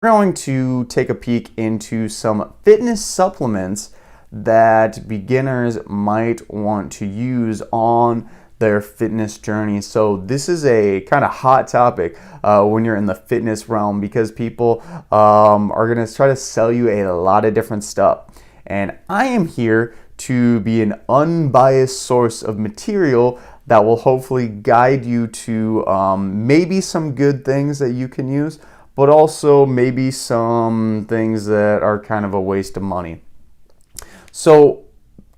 We're going to take a peek into some fitness supplements that beginners might want to use on their fitness journey. So this is a kind of hot topic when you're in the fitness realm because people are going to try to sell you a lot of different stuff. And I am here to be an unbiased source of material that will hopefully guide you to maybe some good things that you can use, but also maybe some things that are kind of a waste of money. So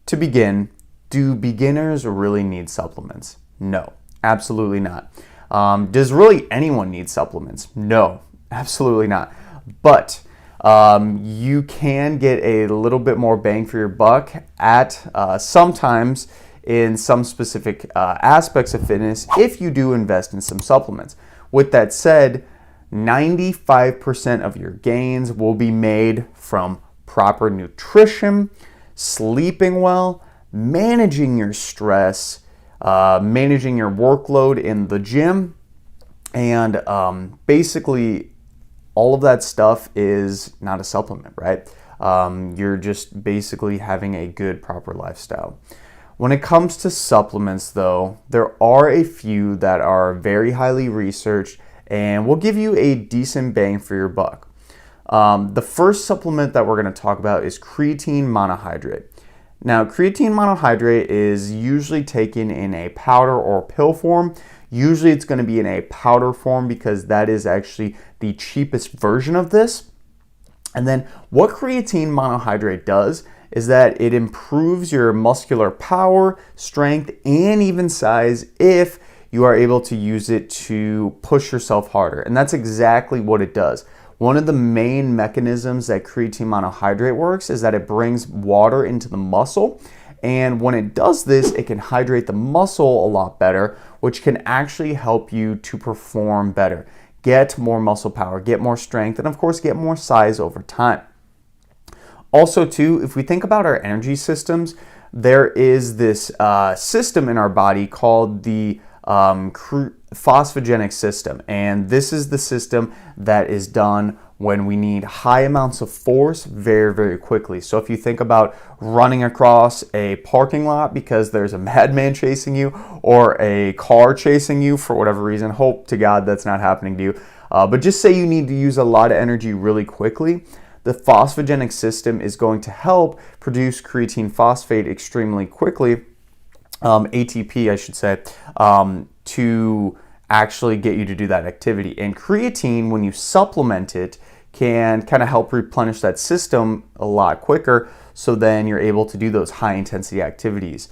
to begin, do beginners really need supplements? No, absolutely not. Does really anyone need supplements? No, absolutely not. But you can get a little bit more bang for your buck at sometimes in some specific aspects of fitness if you do invest in some supplements. With that said, 95% of your gains will be made from proper nutrition, sleeping well, managing your stress, managing your workload in the gym, and basically all of that stuff is not a supplement, right? You're just basically having a good, proper lifestyle. When it comes to supplements, though, there are a few that are very highly researched and will give you a decent bang for your buck. The first supplement that we're going to talk about is creatine monohydrate. Now, creatine monohydrate is usually taken in a powder or pill form. Usually it's going to be in a powder form because that is actually the cheapest version of this. And then what creatine monohydrate does is that it improves your muscular power, strength, and even size if you are able to use it to push yourself harder. And that's exactly what it does. One of the main mechanisms that creatine monohydrate works is that it brings water into the muscle. And when it does this, it can hydrate the muscle a lot better, which can actually help you to perform better, get more muscle power, get more strength, and of course, get more size over time. Also, too, if we think about our energy systems, there is this system in our body called the phosphogenic system, and this is the system that is done when we need high amounts of force very, very quickly. So if you think about running across a parking lot because there's a madman chasing you or a car chasing you for whatever reason, hope to God that's not happening to you, but just say you need to use a lot of energy really quickly, the phosphogenic system is going to help produce creatine phosphate extremely quickly, ATP, I should say, to actually get you to do that activity. And creatine, when you supplement it, can kind of help replenish that system a lot quicker, so then you're able to do those high intensity activities.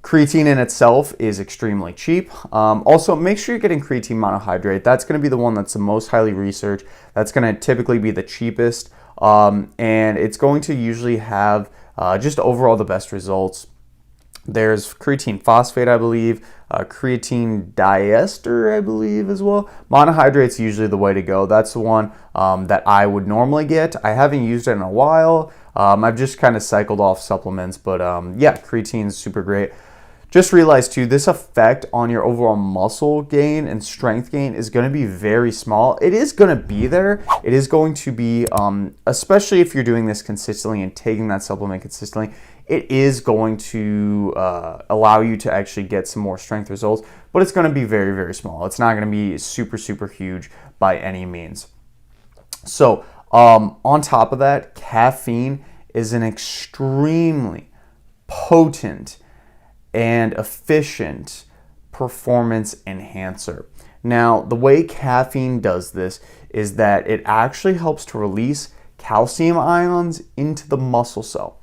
Creatine in itself is extremely cheap. Also, make sure you're getting creatine monohydrate. That's going to be the one that's the most highly researched. That's going to typically be the cheapest. And it's going to usually have just overall the best results. There's creatine phosphate, I believe, creatine diester, I believe, as well. Monohydrate's usually the way to go. That's the one that I would normally get. I haven't used it in a while. I've just kind of cycled off supplements, but yeah, creatine's super great. Just realize too, this effect on your overall muscle gain and strength gain is going to be very small. It is going to be there. It is going to be, especially if you're doing this consistently and taking that supplement consistently, it is going to allow you to actually get some more strength results, but it's going to be very, very small. It's not going to be super, super huge by any means. So on top of that, caffeine is an extremely potent and efficient performance enhancer. Now, the way caffeine does this is that it actually helps to release calcium ions into the muscle cell.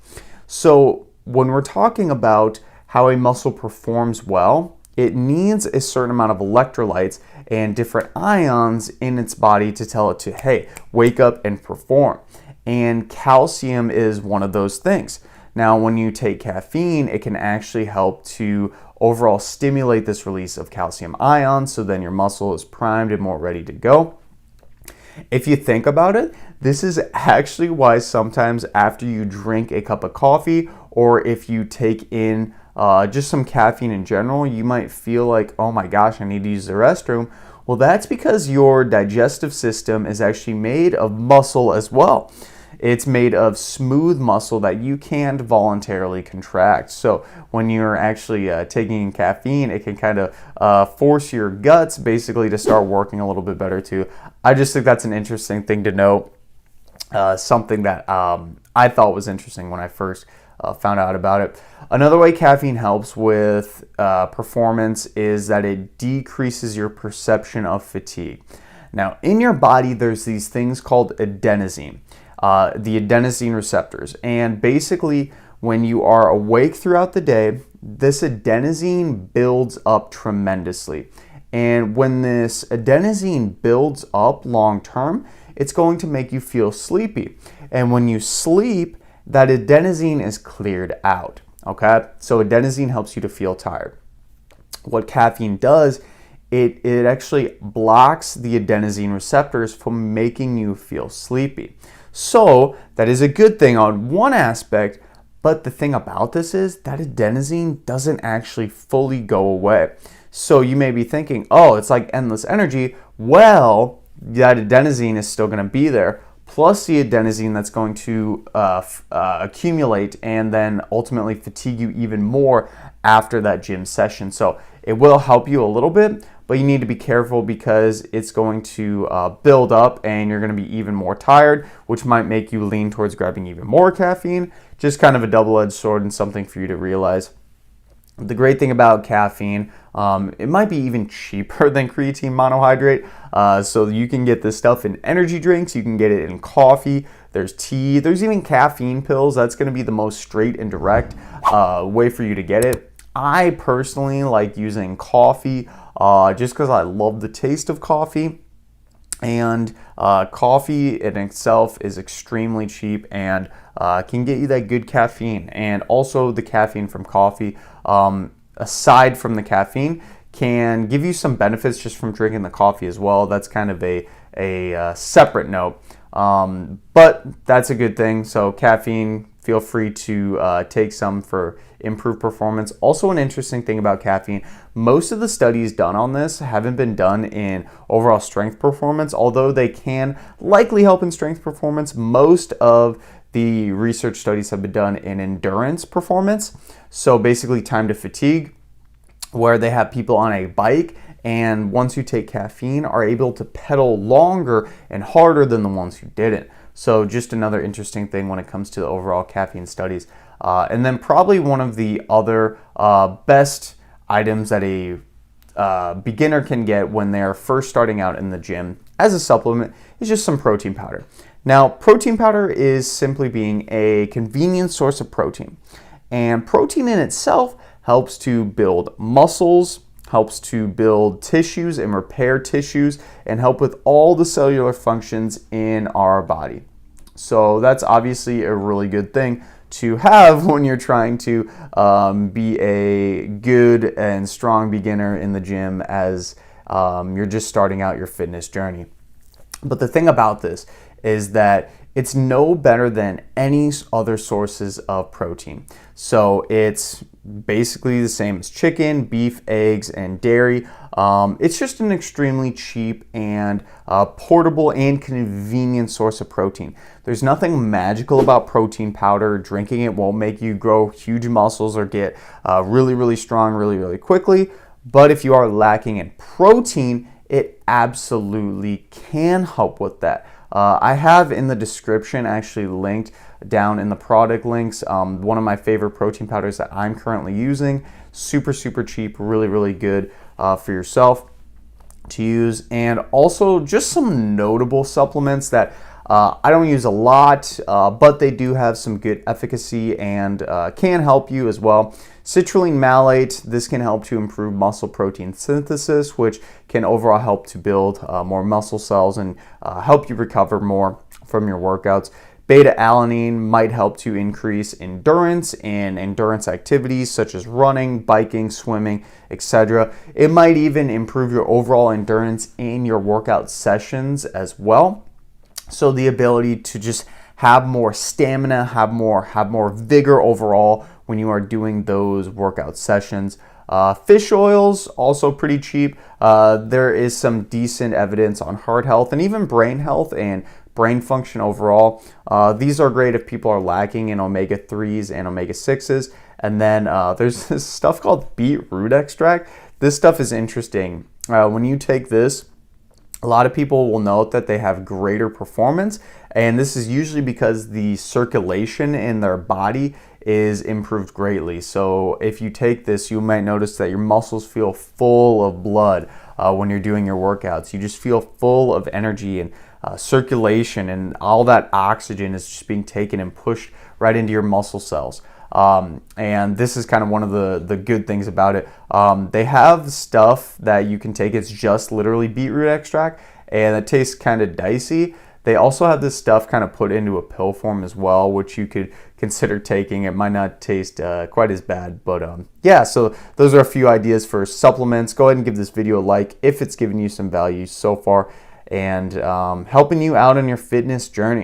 So when we're talking about how a muscle performs well, it needs a certain amount of electrolytes and different ions in its body to tell it to, hey, wake up and perform. And calcium is one of those things. Now, when you take caffeine, it can actually help to overall stimulate this release of calcium ions, so then your muscle is primed and more ready to go. If you think about it, this is actually why sometimes after you drink a cup of coffee, or if you take in just some caffeine in general, you might feel like, oh my gosh, I need to use the restroom. Well, that's because your digestive system is actually made of muscle as well. It's made of smooth muscle that you can't voluntarily contract. So when you're actually taking in caffeine, it can kind of force your guts basically to start working a little bit better too. I just think that's an interesting thing to note. Something that I thought was interesting when I first found out about it. Another way caffeine helps with performance is that it decreases your perception of fatigue. Now, in your body, there's these things called adenosine. The adenosine receptors. And basically, when you are awake throughout the day, this adenosine builds up tremendously. And when this adenosine builds up long term, it's going to make you feel sleepy. And when you sleep, that adenosine is cleared out. Okay? So adenosine helps you to feel tired. What caffeine does, it actually blocks the adenosine receptors from making you feel sleepy. So that is a good thing on one aspect, but the thing about this is that adenosine doesn't actually fully go away. So you may be thinking, oh, it's like endless energy. Well, that adenosine is still going to be there, plus the adenosine that's going to accumulate and then ultimately fatigue you even more after that gym session. So it will help you a little bit, but you need to be careful because it's going to build up and you're going to be even more tired, which might make you lean towards grabbing even more caffeine. Just kind of a double-edged sword and something for you to realize. The great thing about caffeine, it might be even cheaper than creatine monohydrate. So you can get this stuff in energy drinks, you can get it in coffee, there's tea, there's even caffeine pills. That's going to be the most straight and direct way for you to get it. I personally like using coffee just because I love the taste of coffee. And coffee in itself is extremely cheap and can get you that good caffeine. And also the caffeine from coffee, aside from the caffeine, can give you some benefits just from drinking the coffee as well. That's kind of a separate note. But that's a good thing. So caffeine, feel free to take some for improved performance. Also, an interesting thing about caffeine, most of the studies done on this haven't been done in overall strength performance, although they can likely help in strength performance. Most of the research studies have been done in endurance performance. So basically time to fatigue, where they have people on a bike and once you take caffeine are able to pedal longer and harder than the ones who didn't. So just another interesting thing when it comes to the overall caffeine studies. And then probably one of the other best items that a beginner can get when they're first starting out in the gym as a supplement is just some protein powder. Now, protein powder is simply being a convenient source of protein. And protein in itself helps to build muscles, helps to build tissues and repair tissues, and help with all the cellular functions in our body. So that's obviously a really good thing to have when you're trying to be a good and strong beginner in the gym as you're just starting out your fitness journey. But the thing about this is that it's no better than any other sources of protein. So it's basically the same as chicken, beef, eggs, and dairy. It's just an extremely cheap and portable and convenient source of protein. There's nothing magical about protein powder. Drinking it won't make you grow huge muscles or get really, really strong really quickly. But if you are lacking in protein, it absolutely can help with that. I have in the description actually linked down in the product links one of my favorite protein powders that I'm currently using. Super cheap, really good for yourself to use. And also just some notable supplements that I don't use a lot, but they do have some good efficacy and can help you as well. Citrulline malate, this can help to improve muscle protein synthesis, which can overall help to build more muscle cells and help you recover more from your workouts. Beta-alanine might help to increase endurance in endurance activities such as running, biking, swimming, etc. It might even improve your overall endurance in your workout sessions as well. So the ability to just have more stamina, have more vigor overall when you are doing those workout sessions. Fish oils, also pretty cheap. There is some decent evidence on heart health and even brain health and brain function overall. These are great if people are lacking in omega-3s and omega-6s. And then there's this stuff called beetroot extract. This stuff is interesting. When you take this, a lot of people will note that they have greater performance, and this is usually because the circulation in their body is improved greatly. So if you take this, you might notice that your muscles feel full of blood when you're doing your workouts. You just feel full of energy and circulation, and all that oxygen is just being taken and pushed right into your muscle cells. And this is kind of one of the good things about it. They have stuff that you can take. It's just literally beetroot extract, and it tastes kind of dicey. They also have this stuff kind of put into a pill form as well, which you could consider taking. It might not taste quite as bad, but yeah, so those are a few ideas for supplements. Go ahead and give this video a like if it's given you some value so far and helping you out on your fitness journey.